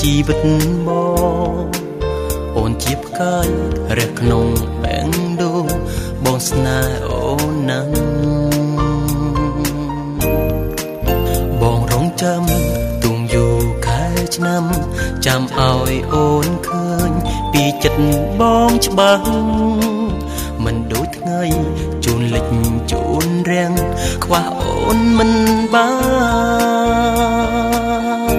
ជីវិតបងអូនជាផ្កាយរះក្នុងបែងដូងបងស្នេហ៍អូនណាស់បងរងចាំទុំយូរខែឆ្នាំចាំឲ្យអូនឃើញពីចិត្តបងច្បាស់មិនដូចថ្ងៃជូនលិចជូនរាំងខ្វះអូនមិនបាន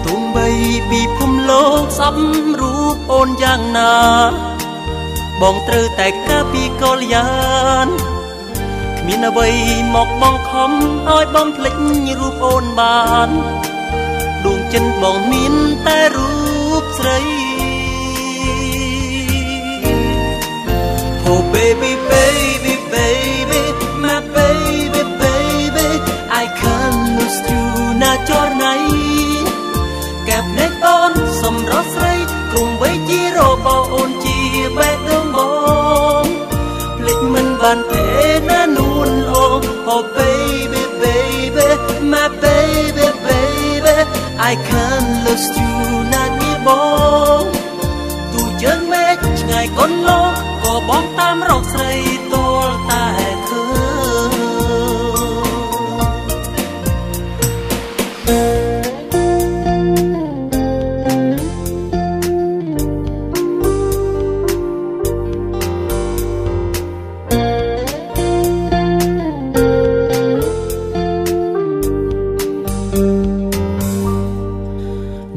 ទុំបីពីភូមិលោកសັບរូបអូនយ៉ាងណាបងត្រូវតែការពីកលយានគ្មានអ្វីមកបងខំឲ្យបងភ្លេចរូបអូនបានដួងចិត្តបងមានតែរូបស្រី Oh baby baby baby my baby baby I can't lose you ណាចរណៃកែបភ្នែកអូនសំរស់ស្រីក្រុងវ័យជារបស់អូនជាបេះដូងបងភ្លេចមិនបានទេណានួនអូន Oh baby baby my baby baby I can't lose you ណានេះបងទូជើងមេឃឆ្ងាយកូនលោកក៏បងតាមរកស្រីទាល់តែឃើ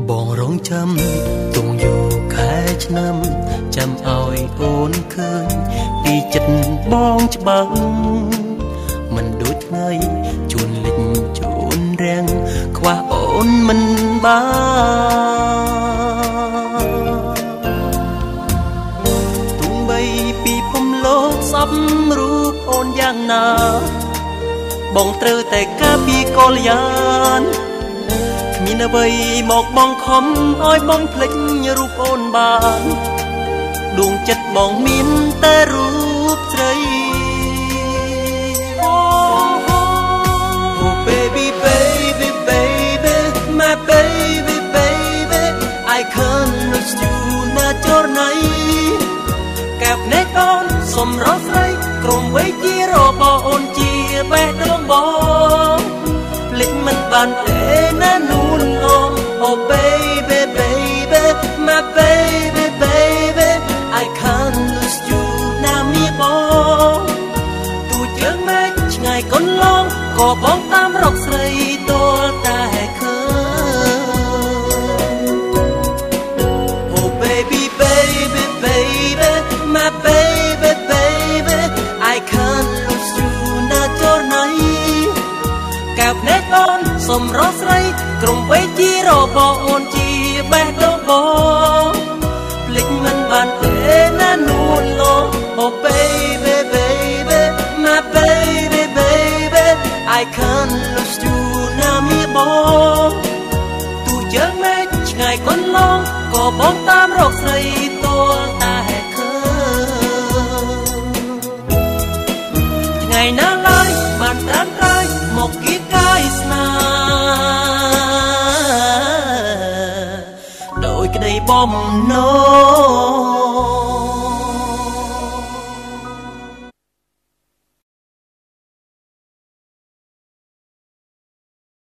បងរងចាំទុំយូរខែឆ្នាំចាំឲ្យអូនឃើញពីចិត្តបងច្បាស់មិនដូចថ្ងៃជូនលិចជូនរាំងខ្វះអូនមិនបានទុំបីពីភូមិលោកសັບរូបអូនយ៉ាងណាបងត្រូវតែការពីកលយានមានអ្វីមកបងខំឲ្យបងភ្លេចរូបអូនបានដួងចិត្តបងមានតែរូបស្រី Oh baby baby baby my baby baby I can't lose you ណាចរណៃកែបភ្នែកអូនសំរស់ស្រីក្រុមវ័យជារបស់អូនជាបេះដូងបងភ្លេចមិនបានទេណានួនអូន Oh baby baby my baby baby I can't lose you ណាមីបងទូជើងមេឃឆ្ងាយកូនឡងក៏បងតាមរកស្រីទាល់តែឃើញ Oh baby baby baby my baby baby I can't lose you ណាចរណៃកែបភ្នែកអូនសំរស់ស្រីក្រុមវ័យជារបស់អូនជាបេះដូងបងភ្លេចមិនបានទេណានួនឡង Oh baby baby my baby baby I can't lose you ណាមីបងទូជើងមេឃឆ្ងាយកូនឡងក៏បងតាមរកស្រីទាល់តែឃើញថ្ងៃណាឡើយបានត្រាំត្រៃមកគៀកកាយស្នេហ៍ដោយក្តីបំណង